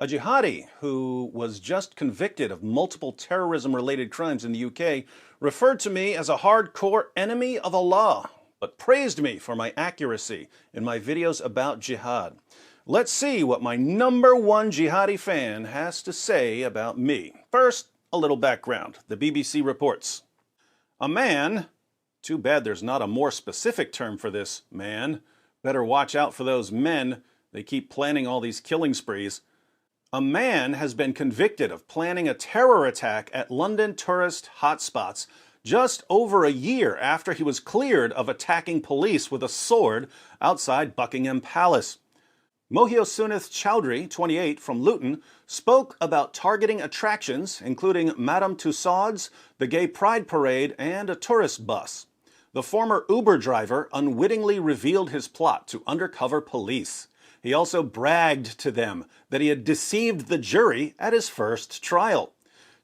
A jihadi who was just convicted of multiple terrorism-related crimes in the UK referred to me as a hardcore enemy of Allah, but praised me for my accuracy in my videos about jihad. Let's see what my #1 jihadi fan has to say about me. First, a little background. The BBC reports. A man, too bad there's not a more specific term for this man. Better watch out for those men. They keep planning all these killing sprees. A man has been convicted of planning a terror attack at London tourist hotspots just over a year after he was cleared of attacking police with a sword outside Buckingham Palace. Mohiosunath Chowdhury, 28, from Luton, spoke about targeting attractions, including Madame Tussauds, the Gay Pride Parade, and a tourist bus. The former Uber driver unwittingly revealed his plot to undercover police. He also bragged to them that he had deceived the jury at his first trial.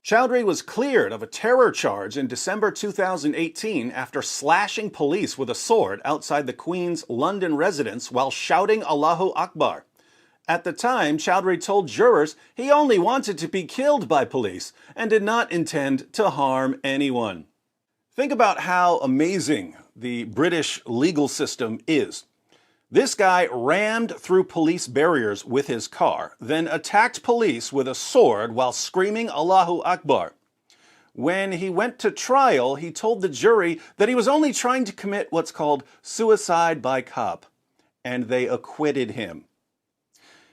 Chowdhury was cleared of a terror charge in December 2018 after slashing police with a sword outside the Queen's London residence while shouting Allahu Akbar. At the time, Chowdhury told jurors he only wanted to be killed by police and did not intend to harm anyone. Think about how amazing the British legal system is. This guy rammed through police barriers with his car, then attacked police with a sword while screaming Allahu Akbar. When he went to trial, he told the jury that he was only trying to commit what's called suicide by cop, and they acquitted him.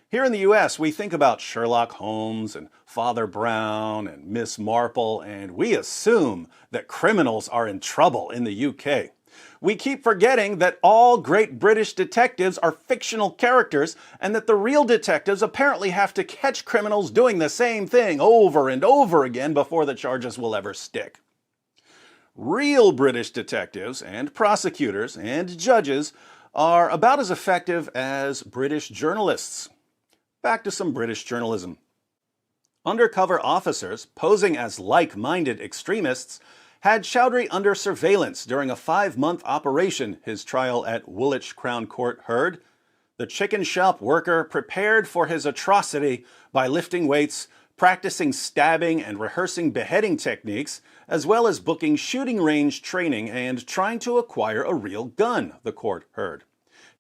Here in the US, we think about Sherlock Holmes and Father Brown and Miss Marple, and we assume that criminals are in trouble in the UK. We keep forgetting that all great British detectives are fictional characters and that the real detectives apparently have to catch criminals doing the same thing over and over again before the charges will ever stick. Real British detectives and prosecutors and judges are about as effective as British journalists. Back to some British journalism. Undercover officers posing as like-minded extremists had Chowdhury under surveillance during a 5-month operation his trial at Woolwich Crown Court heard. The chicken shop worker prepared for his atrocity by lifting weights, practicing stabbing and rehearsing beheading techniques, as well as booking shooting range training and trying to acquire a real gun, the court heard.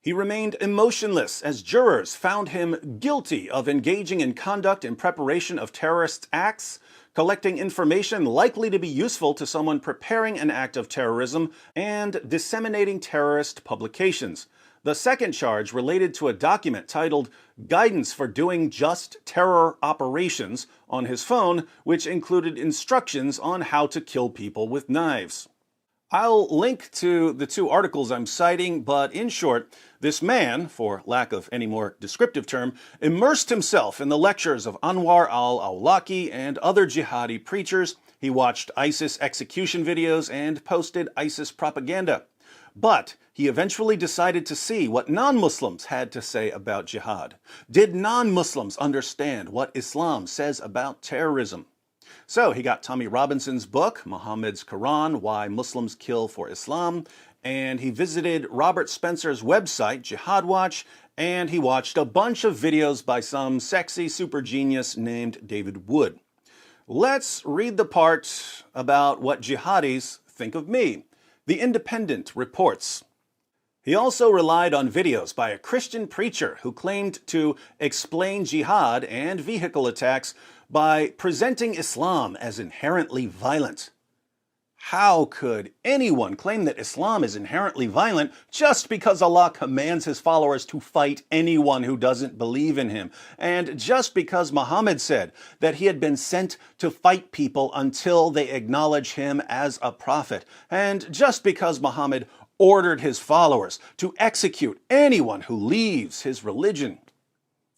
He remained emotionless as jurors found him guilty of engaging in conduct in preparation of terrorist acts, collecting information likely to be useful to someone preparing an act of terrorism, and disseminating terrorist publications. The second charge related to a document titled Guidance for Doing Just Terror Operations on his phone, which included instructions on how to kill people with knives. I'll link to the 2 articles I'm citing, but in short, this man, for lack of any more descriptive term, immersed himself in the lectures of Anwar al-Awlaki and other jihadi preachers. He watched ISIS execution videos and posted ISIS propaganda. But he eventually decided to see what non-Muslims had to say about jihad. Did non-Muslims understand what Islam says about terrorism? So he got Tommy Robinson's book, Muhammad's Quran, Why Muslims Kill for Islam, and he visited Robert Spencer's website, Jihad Watch, and he watched a bunch of videos by some sexy super genius named David Wood. Let's read the part about what jihadis think of me. The Independent reports. He also relied on videos by a Christian preacher who claimed to explain jihad and vehicle attacks by presenting Islam as inherently violent. How could anyone claim that Islam is inherently violent just because Allah commands his followers to fight anyone who doesn't believe in him, and just because Muhammad said that he had been sent to fight people until they acknowledge him as a prophet, and just because Muhammad ordered his followers to execute anyone who leaves his religion?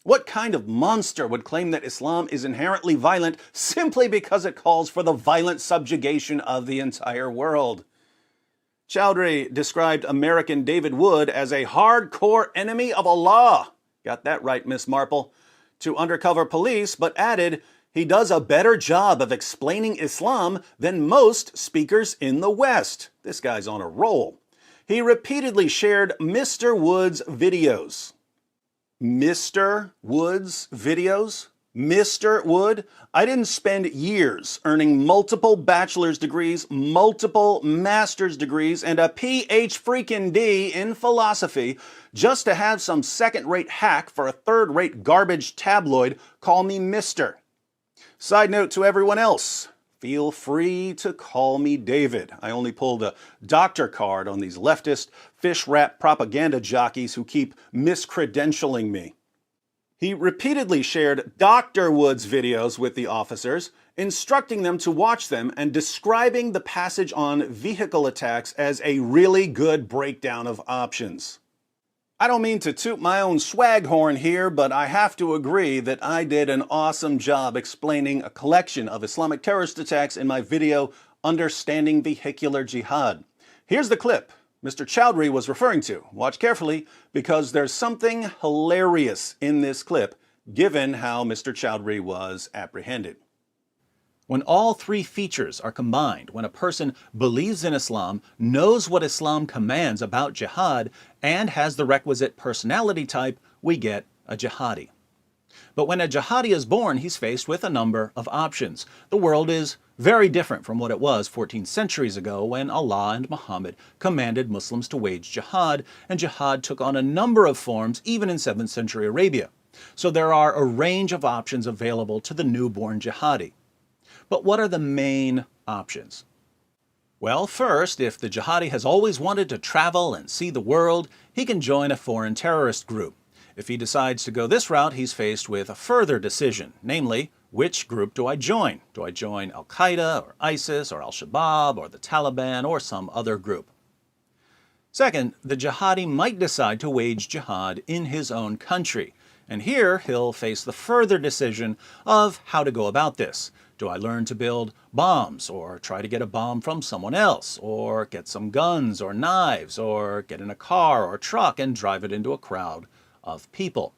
What kind of monster would claim that Islam is inherently violent simply because it calls for the violent subjugation of the entire world? Chowdhury described American David Wood as a hardcore enemy of Allah. Got that right, Miss Marple. To undercover police, but added he does a better job of explaining Islam than most speakers in the West. This guy's on a roll. He repeatedly shared Mr. Wood's videos. Mr. Wood's videos? Mr. Wood, I didn't spend years earning multiple bachelor's degrees, multiple master's degrees, and a Ph.D. in philosophy just to have some second-rate hack for a third-rate garbage tabloid call me Mister. Side note to everyone else, feel free to call me David. I only pulled a doctor card on these leftist, fish-wrap propaganda jockeys who keep miscredentialing me. He repeatedly shared Dr. Wood's videos with the officers, instructing them to watch them and describing the passage on vehicle attacks as a really good breakdown of options. I don't mean to toot my own swag horn here, but I have to agree that I did an awesome job explaining a collection of Islamic terrorist attacks in my video, Understanding Vehicular Jihad. Here's the clip Mr. Chowdhury was referring to. Watch carefully, because there's something hilarious in this clip, given how Mr. Chowdhury was apprehended. When all three features are combined, when a person believes in Islam, knows what Islam commands about jihad, and has the requisite personality type, we get a jihadi. But when a jihadi is born, he's faced with a number of options. The world is very different from what it was 14 centuries ago when Allah and Muhammad commanded Muslims to wage jihad, and jihad took on a number of forms even in 7th century Arabia. So there are a range of options available to the newborn jihadi. But what are the main options? Well, first, if the jihadi has always wanted to travel and see the world, he can join a foreign terrorist group. If he decides to go this route, he's faced with a further decision, namely, which group do I join? Do I join Al-Qaeda or ISIS or Al-Shabaab or the Taliban or some other group? Second, the jihadi might decide to wage jihad in his own country, and here he'll face the further decision of how to go about this. Do I learn to build bombs, or try to get a bomb from someone else, or get some guns or knives, or get in a car or truck and drive it into a crowd of people?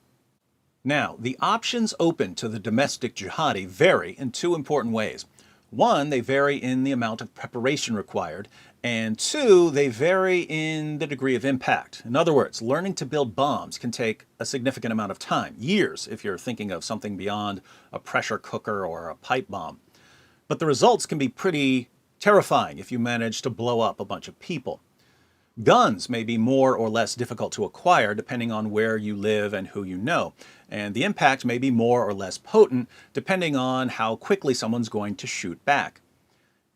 Now, the options open to the domestic jihadi vary in two important ways. One, they vary in the amount of preparation required, and two, they vary in the degree of impact. In other words, learning to build bombs can take a significant amount of time, years if you're thinking of something beyond a pressure cooker or a pipe bomb. But the results can be pretty terrifying if you manage to blow up a bunch of people. Guns may be more or less difficult to acquire depending on where you live and who you know, and the impact may be more or less potent depending on how quickly someone's going to shoot back.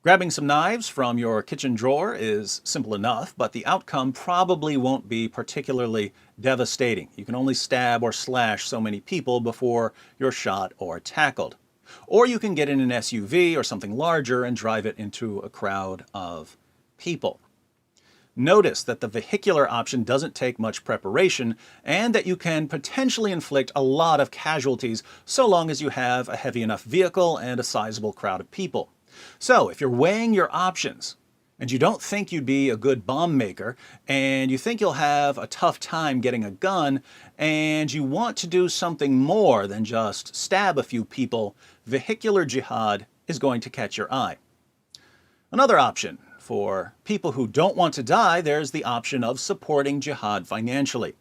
Grabbing some knives from your kitchen drawer is simple enough, but the outcome probably won't be particularly devastating. You can only stab or slash so many people before you're shot or tackled. Or you can get in an SUV or something larger and drive it into a crowd of people. Notice that the vehicular option doesn't take much preparation and that you can potentially inflict a lot of casualties so long as you have a heavy enough vehicle and a sizable crowd of people. So if you're weighing your options and you don't think you'd be a good bomb maker and you think you'll have a tough time getting a gun and you want to do something more than just stab a few people, vehicular jihad is going to catch your eye. Another option. For people who don't want to die, there's the option of supporting jihad financially.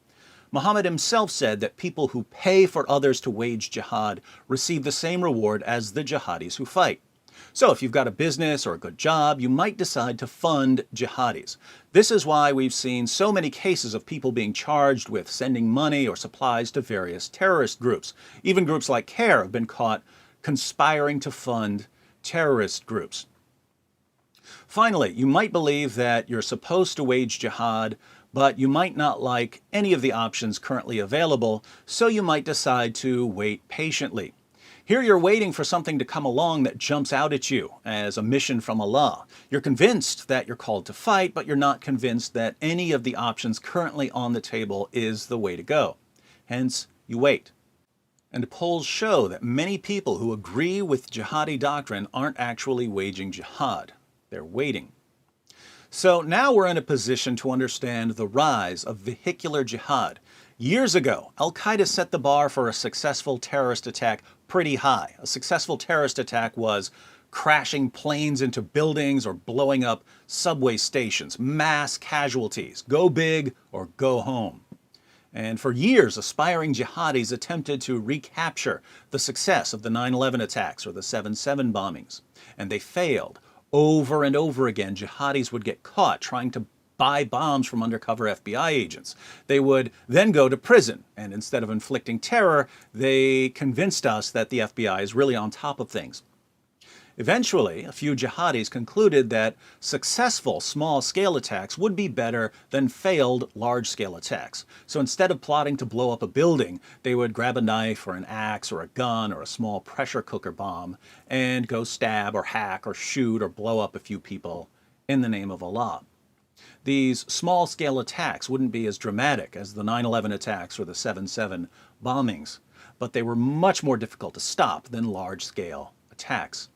Muhammad himself said that people who pay for others to wage jihad receive the same reward as the jihadis who fight. So if you've got a business or a good job, you might decide to fund jihadis. This is why we've seen so many cases of people being charged with sending money or supplies to various terrorist groups. Even groups like CARE have been caught conspiring to fund terrorist groups. Finally, you might believe that you're supposed to wage jihad, but you might not like any of the options currently available, so you might decide to wait patiently. Here you're waiting for something to come along that jumps out at you as a mission from Allah. You're convinced that you're called to fight, but you're not convinced that any of the options currently on the table is the way to go. Hence, you wait. And polls show that many people who agree with jihadi doctrine aren't actually waging jihad. They're waiting. So now we're in a position to understand the rise of vehicular jihad. Years ago, Al-Qaeda set the bar for a successful terrorist attack pretty high. A successful terrorist attack was crashing planes into buildings or blowing up subway stations, mass casualties, go big or go home. And for years, aspiring jihadis attempted to recapture the success of the 9/11 attacks or the 7/7 bombings. And they failed. Over and over again, jihadis would get caught trying to buy bombs from undercover FBI agents. They would then go to prison, and instead of inflicting terror, they convinced us that the FBI is really on top of things. Eventually, a few jihadis concluded that successful small-scale attacks would be better than failed large-scale attacks. So instead of plotting to blow up a building, they would grab a knife or an axe or a gun or a small pressure cooker bomb and go stab or hack or shoot or blow up a few people in the name of Allah. These small-scale attacks wouldn't be as dramatic as the 9/11 attacks or the 7/7 bombings, but they were much more difficult to stop than large-scale attacks.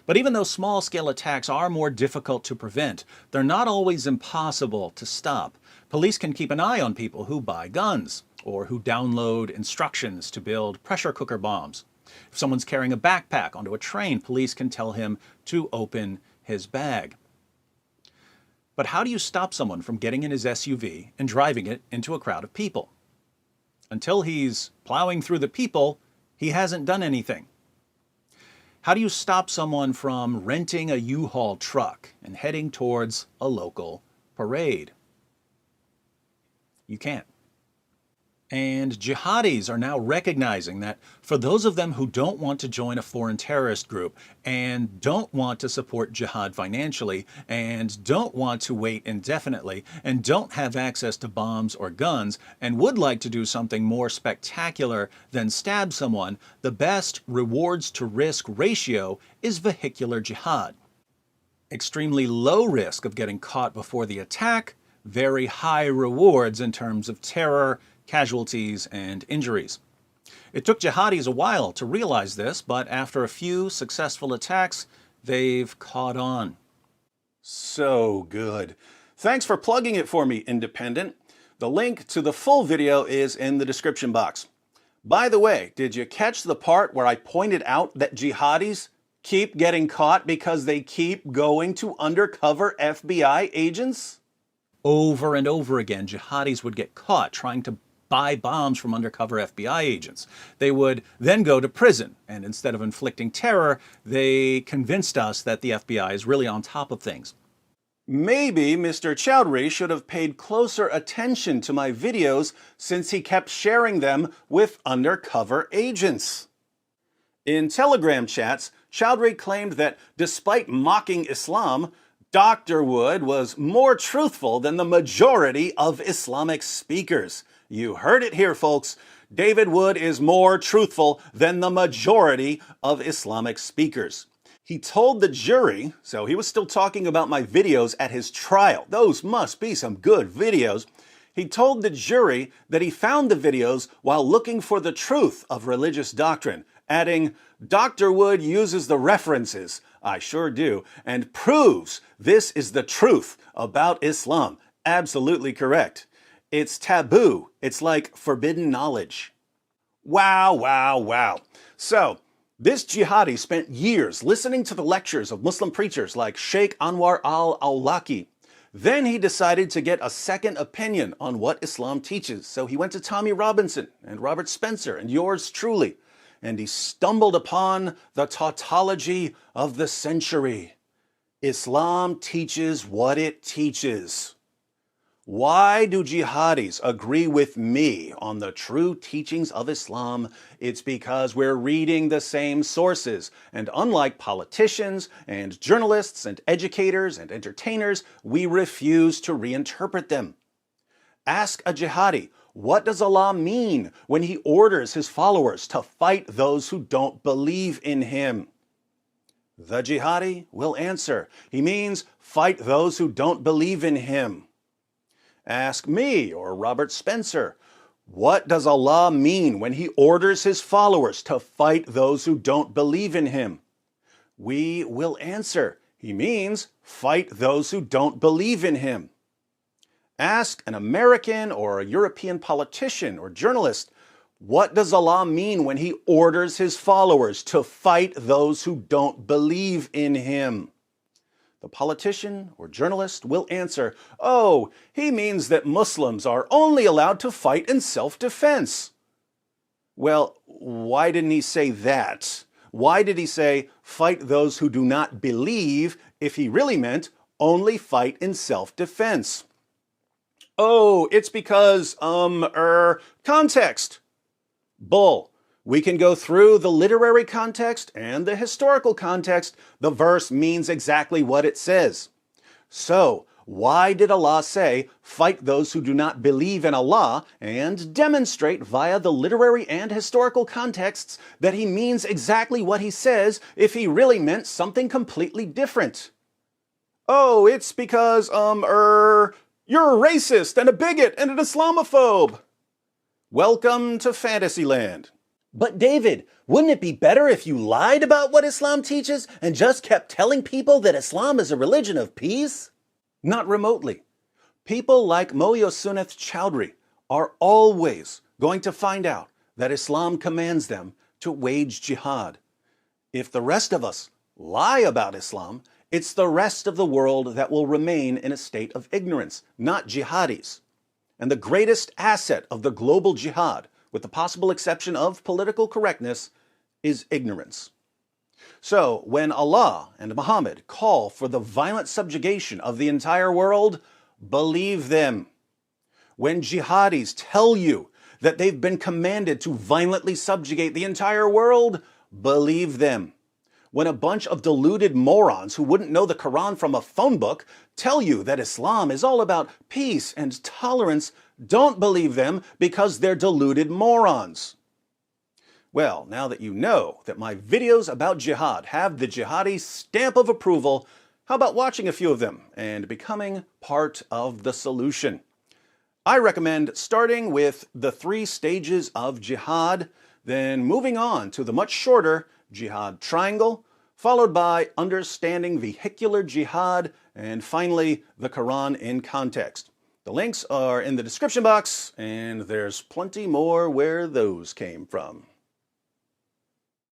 But even though small-scale attacks are more difficult to prevent, they're not always impossible to stop. Police can keep an eye on people who buy guns or who download instructions to build pressure cooker bombs. If someone's carrying a backpack onto a train, police can tell him to open his bag. But how do you stop someone from getting in his SUV and driving it into a crowd of people? Until he's plowing through the people, he hasn't done anything. How do you stop someone from renting a U-Haul truck and heading towards a local parade? You can't. And jihadis are now recognizing that for those of them who don't want to join a foreign terrorist group and don't want to support jihad financially and don't want to wait indefinitely and don't have access to bombs or guns and would like to do something more spectacular than stab someone, the best rewards to risk ratio is vehicular jihad. Extremely low risk of getting caught before the attack, very high rewards in terms of terror, casualties, and injuries. It took jihadis a while to realize this, but after a few successful attacks, they've caught on. So good. Thanks for plugging it for me, Independent. The link to the full video is in the description box. By the way, did you catch the part where I pointed out that jihadis keep getting caught because they keep going to undercover FBI agents? Over and over again, jihadis would get caught trying to buy bombs from undercover FBI agents. They would then go to prison, and instead of inflicting terror, they convinced us that the FBI is really on top of things. Maybe Mr. Chowdhury should have paid closer attention to my videos since he kept sharing them with undercover agents. In Telegram chats, Chowdhury claimed that despite mocking Islam, Dr. Wood was more truthful than the majority of Islamic speakers. You heard it here, folks. David Wood is more truthful than the majority of Islamic speakers. He told the jury, so he was still talking about my videos at his trial. Those must be some good videos. He told the jury that he found the videos while looking for the truth of religious doctrine, adding, "Dr. Wood uses the references, I sure do, and proves this is the truth about Islam." Absolutely correct. It's taboo. It's like forbidden knowledge. Wow, wow, wow. So, this jihadi spent years listening to the lectures of Muslim preachers like Sheikh Anwar al-Awlaki. Then he decided to get a second opinion on what Islam teaches. So he went to Tommy Robinson and Robert Spencer and yours truly. And he stumbled upon the tautology of the century. Islam teaches what it teaches. Why do jihadis agree with me on the true teachings of Islam? It's because we're reading the same sources, and unlike politicians and journalists and educators and entertainers, we refuse to reinterpret them. Ask a jihadi, what does Allah mean when He orders His followers to fight those who don't believe in Him? The jihadi will answer, He means fight those who don't believe in Him. Ask me or Robert Spencer, what does Allah mean when He orders His followers to fight those who don't believe in Him? We will answer, He means fight those who don't believe in Him. Ask an American or a European politician or journalist, what does Allah mean when He orders His followers to fight those who don't believe in Him? the politician or journalist will answer, "Oh, he means that Muslims are only allowed to fight in self-defense." Well, why didn't he say that? Why did he say, fight those who do not believe, if he really meant only fight in self-defense? Oh, it's because, context. Bull. We can go through the literary context and the historical context. The verse means exactly what it says. So, why did Allah say, fight those who do not believe in Allah, and demonstrate via the literary and historical contexts that he means exactly what he says if he really meant something completely different? Oh, it's because, you're a racist and a bigot and an Islamophobe. Welcome to Fantasyland. But David, wouldn't it be better if you lied about what Islam teaches and just kept telling people that Islam is a religion of peace? Not remotely. People like Mohyosunath Chowdhury are always going to find out that Islam commands them to wage jihad. If the rest of us lie about Islam, it's the rest of the world that will remain in a state of ignorance, not jihadis. And the greatest asset of the global jihad, with the possible exception of political correctness, is ignorance. So, when Allah and Muhammad call for the violent subjugation of the entire world, believe them. When jihadis tell you that they've been commanded to violently subjugate the entire world, believe them. When a bunch of deluded morons who wouldn't know the Quran from a phone book tell you that Islam is all about peace and tolerance, don't believe them because they're deluded morons. Well, now that you know that my videos about jihad have the jihadi stamp of approval, how about watching a few of them and becoming part of the solution? I recommend starting with the 3 stages of jihad, then moving on to the much shorter jihad triangle, followed by understanding vehicular jihad, and finally the Quran in context. The links are in the description box, and there's plenty more where those came from.